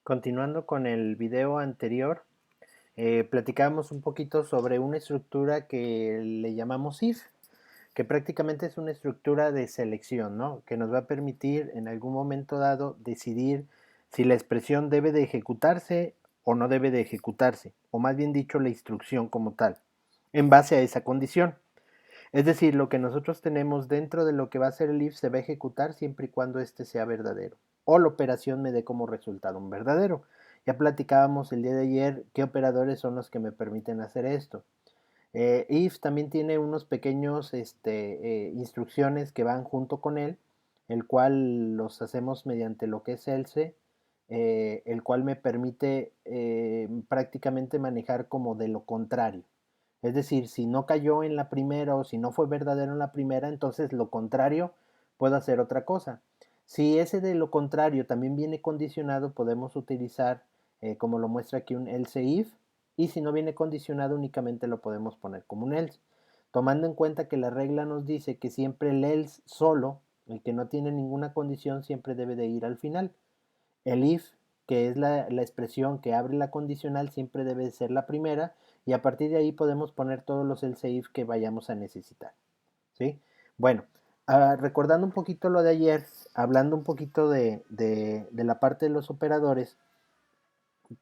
Continuando con el video anterior, platicábamos un poquito sobre una estructura que le llamamos if, que prácticamente es una estructura de selección, ¿no? Que nos va a permitir en algún momento dado decidir si la expresión debe de ejecutarse o no debe de ejecutarse, o más bien dicho, la instrucción como tal, en base a esa condición. Es decir, lo que nosotros tenemos dentro de lo que va a ser el if se va a ejecutar siempre y cuando éste sea verdadero o la operación me dé como resultado un verdadero. Ya platicábamos el día de ayer qué operadores son los que me permiten hacer esto. If también tiene unos pequeños instrucciones que van junto con él, el cual los hacemos mediante lo que es else, el cual me permite prácticamente manejar como de lo contrario. Es decir, si no cayó en la primera o si no fue verdadero en la primera, entonces lo contrario puedo hacer otra cosa. Si ese de lo contrario también viene condicionado, podemos utilizar, como lo muestra aquí, un else if, y si no viene condicionado únicamente lo podemos poner como un else. Tomando en cuenta que la regla nos dice que siempre el else solo, el que no tiene ninguna condición, siempre debe de ir al final. El if, que es la expresión que abre la condicional, siempre debe ser la primera y a partir de ahí podemos poner todos los else if que vayamos a necesitar. ¿Sí? Bueno, recordando un poquito lo de ayer, hablando un poquito de la parte de los operadores,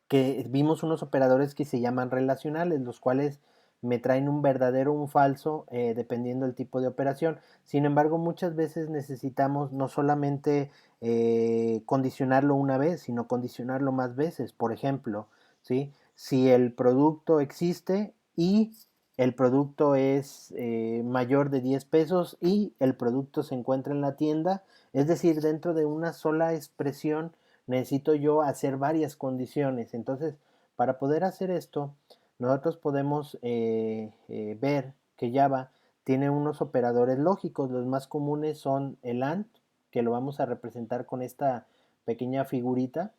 que vimos unos operadores que se llaman relacionales, los cuales me traen un verdadero o un falso dependiendo del tipo de operación. Sin embargo, muchas veces necesitamos no solamente condicionarlo una vez, sino condicionarlo más veces. Por ejemplo, ¿sí? Si el producto existe y el producto es mayor de 10 pesos y el producto se encuentra en la tienda, es decir, dentro de una sola expresión necesito yo hacer varias condiciones. Entonces, para poder hacer esto, nosotros podemos ver que Java tiene unos operadores lógicos. Los más comunes son el AND, que lo vamos a representar con esta pequeña figurita.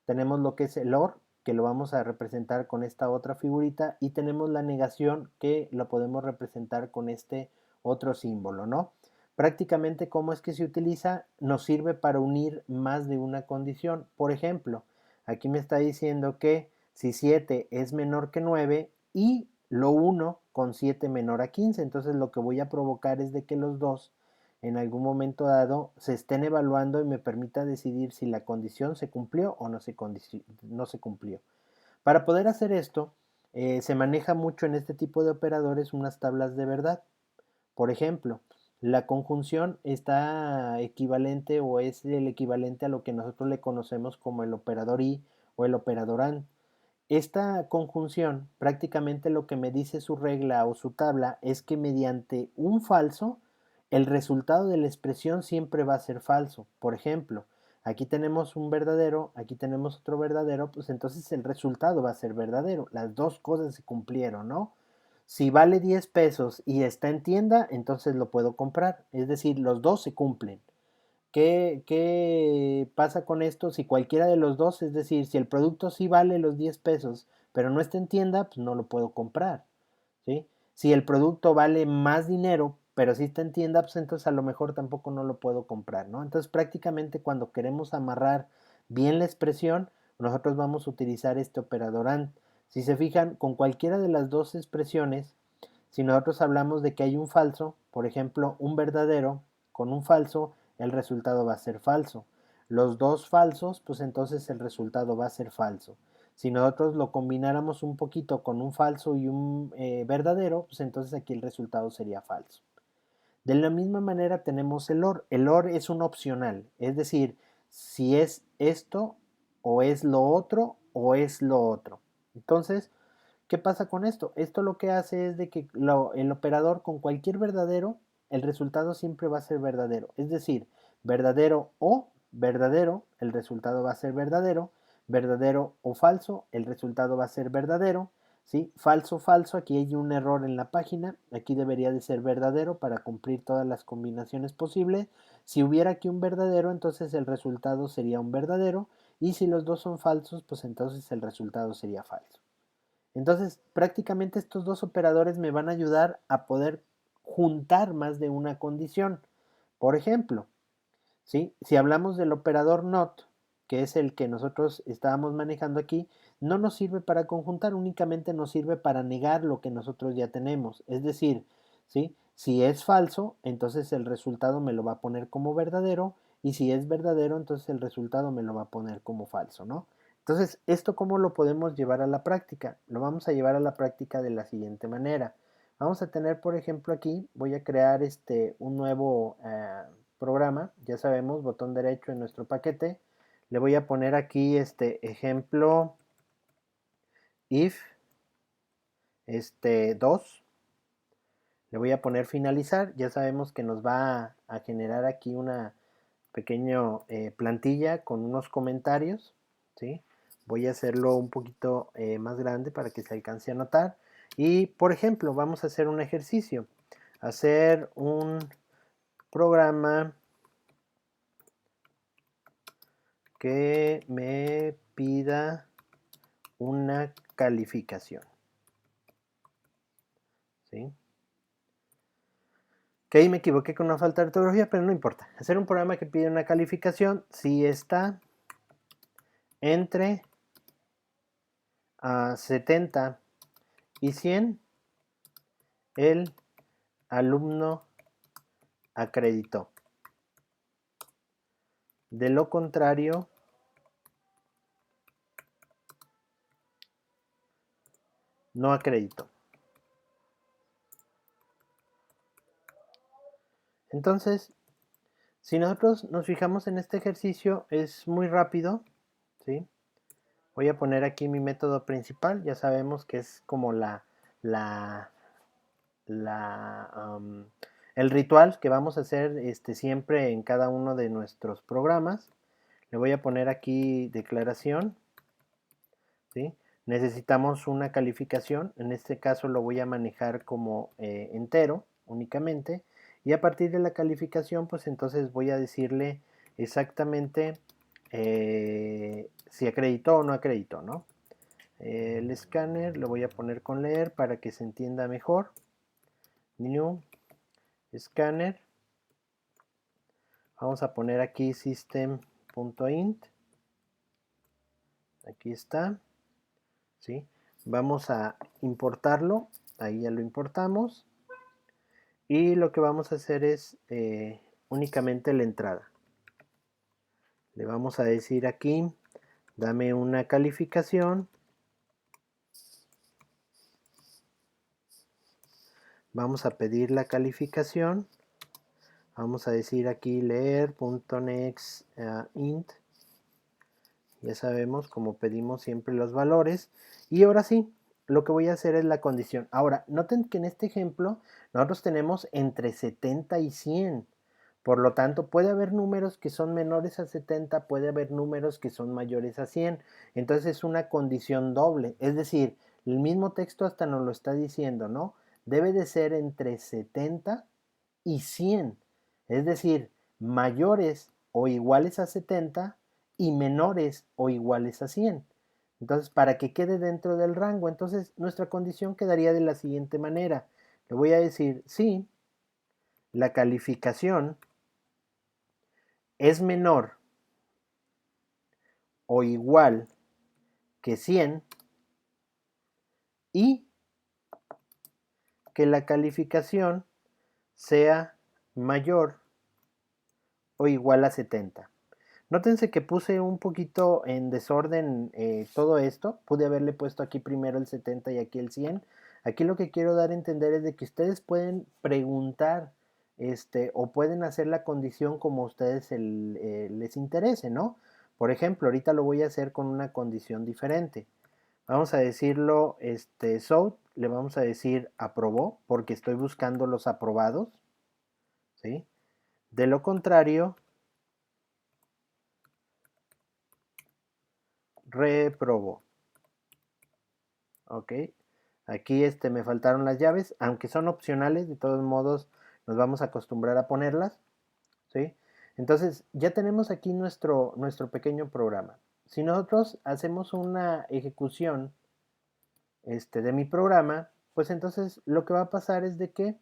Tenemos lo que es el OR, que lo vamos a representar con esta otra figurita. Y tenemos la negación, que lo podemos representar con este otro símbolo, ¿no? Prácticamente, ¿cómo es que se utiliza? Nos sirve para unir más de una condición. Por ejemplo, aquí me está diciendo que si 7 es menor que 9 y lo 1 con 7 menor a 15, entonces lo que voy a provocar es de que los dos en algún momento dado se estén evaluando y me permita decidir si la condición se cumplió o no se cumplió. Para poder hacer esto, se maneja mucho en este tipo de operadores unas tablas de verdad. Por ejemplo, la conjunción está equivalente o es el equivalente a lo que nosotros le conocemos como el operador y o el operador and. Esta conjunción prácticamente lo que me dice su regla o su tabla es que mediante un falso, el resultado de la expresión siempre va a ser falso. Por ejemplo, aquí tenemos un verdadero, aquí tenemos otro verdadero, pues entonces el resultado va a ser verdadero. Las dos cosas se cumplieron, ¿no? Si vale 10 pesos y está en tienda, entonces lo puedo comprar. Es decir, los dos se cumplen. ¿Qué pasa con esto? Si cualquiera de los dos, es decir, si el producto sí vale los 10 pesos, pero no está en tienda, pues no lo puedo comprar, ¿sí? Si el producto vale más dinero, pero sí está en tienda, pues entonces a lo mejor tampoco no lo puedo comprar, ¿no? Entonces prácticamente cuando queremos amarrar bien la expresión, nosotros vamos a utilizar este operador AND. Si se fijan, con cualquiera de las dos expresiones, si nosotros hablamos de que hay un falso, por ejemplo, un verdadero con un falso, el resultado va a ser falso. Los dos falsos, pues entonces el resultado va a ser falso. Si nosotros lo combináramos un poquito con un falso y un verdadero, pues entonces aquí el resultado sería falso. De la misma manera tenemos el OR. El OR es un opcional, es decir, si es esto o es lo otro o es lo otro. Entonces, ¿qué pasa con esto? Esto lo que hace es de que el operador con cualquier verdadero, el resultado siempre va a ser verdadero. Es decir, verdadero o verdadero, el resultado va a ser verdadero. Verdadero o falso, el resultado va a ser verdadero. ¿Sí? Falso, falso, aquí hay un error en la página, aquí debería de ser verdadero para cumplir todas las combinaciones posibles. Si hubiera aquí un verdadero, entonces el resultado sería un verdadero, y si los dos son falsos, pues entonces el resultado sería falso. Entonces, prácticamente estos dos operadores me van a ayudar a poder juntar más de una condición. Por ejemplo, ¿sí? Si hablamos del operador NOT, que es el que nosotros estábamos manejando aquí, no nos sirve para conjuntar, únicamente nos sirve para negar lo que nosotros ya tenemos. Es decir, ¿sí? Si es falso, entonces el resultado me lo va a poner como verdadero, y si es verdadero, entonces el resultado me lo va a poner como falso, ¿no? Entonces, ¿esto cómo lo podemos llevar a la práctica? Lo vamos a llevar a la práctica de la siguiente manera. Vamos a tener, por ejemplo, aquí, voy a crear un nuevo programa, ya sabemos, botón derecho en nuestro paquete. Le voy a poner aquí este ejemplo if 2. Le voy a poner finalizar. Ya sabemos que nos va a generar aquí una pequeña plantilla con unos comentarios, ¿sí? Voy a hacerlo un poquito más grande para que se alcance a notar. Y, por ejemplo, vamos a hacer un ejercicio. Hacer un programa que me pida una calificación, ¿sí? Que ahí me equivoqué con una falta de ortografía, pero no importa. Hacer un programa que pide una calificación si está entre 70 y 100, el alumno acreditó. De lo contrario, no acreditó. Entonces, si nosotros nos fijamos en este ejercicio, es muy rápido, ¿sí? Voy a poner aquí mi método principal. Ya sabemos que es como la, el ritual que vamos a hacer siempre en cada uno de nuestros programas. Le voy a poner aquí declaración, ¿sí? Necesitamos una calificación, en este caso lo voy a manejar como entero únicamente, y a partir de la calificación pues entonces voy a decirle exactamente si acreditó o no acreditó, ¿no? El escáner lo voy a poner con leer para que se entienda mejor. New Scanner. Vamos a poner aquí system.int. Aquí está, ¿sí? Vamos a importarlo. Ahí ya lo importamos. Y lo que vamos a hacer es únicamente la entrada. Le vamos a decir aquí, dame una calificación. Vamos a pedir la calificación. Vamos a decir aquí leer.nextInt. Ya sabemos, como pedimos siempre los valores. Y ahora sí, lo que voy a hacer es la condición. Ahora, noten que en este ejemplo nosotros tenemos entre 70 y 100. Por lo tanto, puede haber números que son menores a 70, puede haber números que son mayores a 100. Entonces es una condición doble. Es decir, el mismo texto hasta nos lo está diciendo, ¿no? Debe de ser entre 70 y 100. Es decir, mayores o iguales a 70 y menores o iguales a 100. Entonces, para que quede dentro del rango, entonces nuestra condición quedaría de la siguiente manera. Le voy a decir, si la calificación es menor o igual que 100 y que la calificación sea mayor o igual a 70. Nótense que puse un poquito en desorden todo esto. Pude haberle puesto aquí primero el 70 y aquí el 100. Aquí lo que quiero dar a entender es de que ustedes pueden preguntar o pueden hacer la condición como a ustedes les interese, ¿no? Por ejemplo, ahorita lo voy a hacer con una condición diferente. Vamos a decirlo, so, le vamos a decir aprobó, porque estoy buscando los aprobados, ¿sí? De lo contrario, reprobó. Ok, aquí me faltaron las llaves, aunque son opcionales, de todos modos nos vamos a acostumbrar a ponerlas, ¿sí? Entonces ya tenemos aquí nuestro pequeño programa. Si nosotros hacemos una ejecución de mi programa, pues entonces lo que va a pasar es de que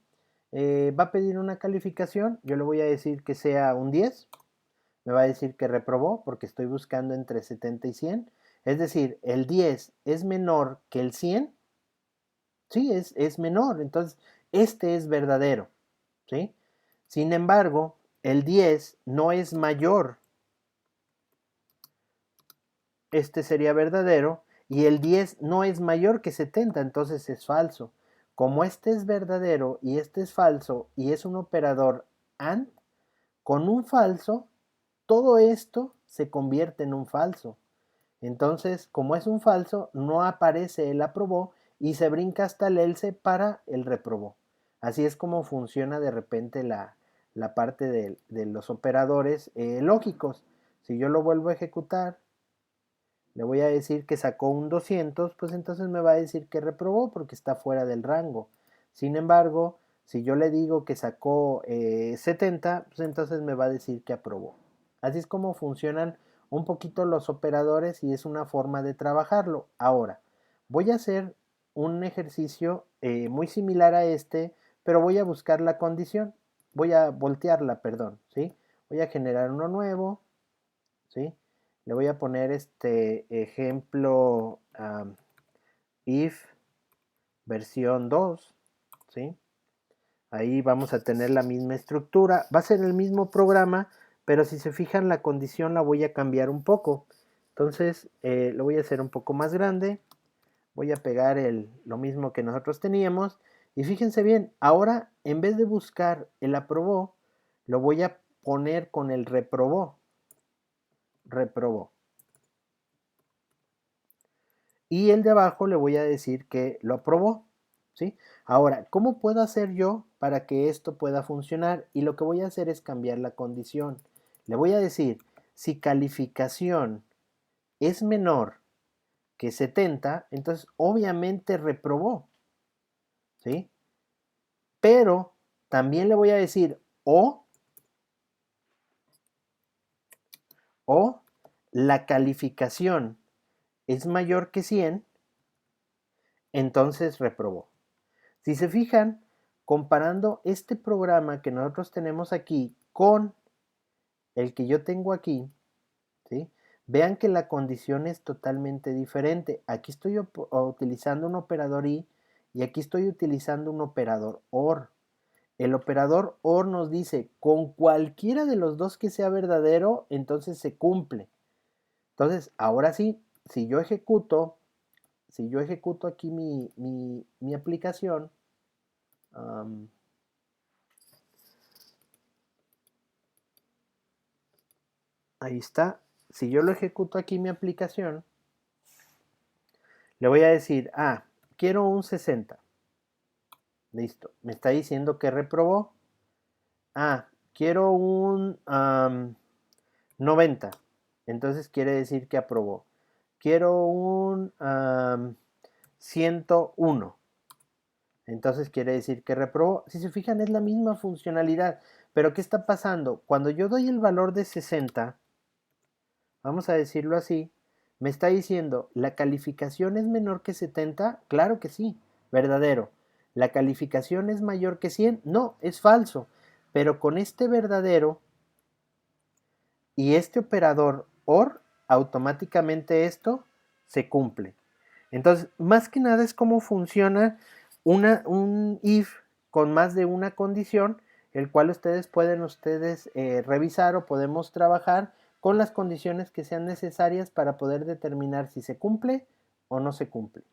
va a pedir una calificación, yo le voy a decir que sea un 10, me va a decir que reprobó porque estoy buscando entre 70 y 100. Es decir, el 10 es menor que el 100. Sí, es menor. Entonces, este es verdadero. ¿Sí? Sin embargo, el 10 no es mayor. Este sería verdadero. Y el 10 no es mayor que 70, entonces es falso. Como este es verdadero y este es falso y es un operador AND, con un falso, todo esto se convierte en un falso. Entonces, como es un falso, no aparece el aprobó y se brinca hasta el else para el reprobó. Así es como funciona de repente la parte de los operadores lógicos. Si yo lo vuelvo a ejecutar, le voy a decir que sacó un 200, pues entonces me va a decir que reprobó porque está fuera del rango. Sin embargo, si yo le digo que sacó 70, pues entonces me va a decir que aprobó. Así es como funcionan un poquito los operadores y es una forma de trabajarlo. Ahora, voy a hacer un ejercicio muy similar a este, pero voy a buscar la condición. Voy a voltearla, perdón, ¿sí? Voy a generar uno nuevo, ¿sí? Le voy a poner este ejemplo if versión 2, ¿sí? Ahí vamos a tener la misma estructura. Va a ser el mismo programa, pero si se fijan la condición la voy a cambiar un poco. Entonces lo voy a hacer un poco más grande. Voy a pegar lo mismo que nosotros teníamos. Y fíjense bien, ahora en vez de buscar el aprobó, lo voy a poner con el reprobó. Reprobó. Y el de abajo le voy a decir que lo aprobó, ¿sí? Ahora, ¿cómo puedo hacer yo para que esto pueda funcionar? Y lo que voy a hacer es cambiar la condición. Le voy a decir, si calificación es menor que 70, entonces obviamente reprobó, ¿sí? Pero también le voy a decir o la calificación es mayor que 100, entonces reprobó. Si se fijan, comparando este programa que nosotros tenemos aquí con el que yo tengo aquí, ¿sí? Vean que la condición es totalmente diferente. Aquí estoy utilizando un operador i y aquí estoy utilizando un operador or. El operador or nos dice con cualquiera de los dos que sea verdadero, entonces se cumple. Entonces, ahora sí, si yo ejecuto aquí mi aplicación, um, ahí está. Si yo lo ejecuto aquí mi aplicación, le voy a decir, quiero un 60. Listo. Me está diciendo que reprobó. Quiero un 90. Entonces quiere decir que aprobó. Quiero un 101. Entonces quiere decir que reprobó. Si se fijan, es la misma funcionalidad. Pero ¿qué está pasando? Cuando yo doy el valor de 60, vamos a decirlo así, me está diciendo, ¿la calificación es menor que 70? Claro que sí, verdadero. ¿La calificación es mayor que 100? No, es falso. Pero con este verdadero y este operador OR, automáticamente esto se cumple. Entonces, más que nada es cómo funciona un if con más de una condición, el cual ustedes revisar o podemos trabajar con las condiciones que sean necesarias para poder determinar si se cumple o no se cumple.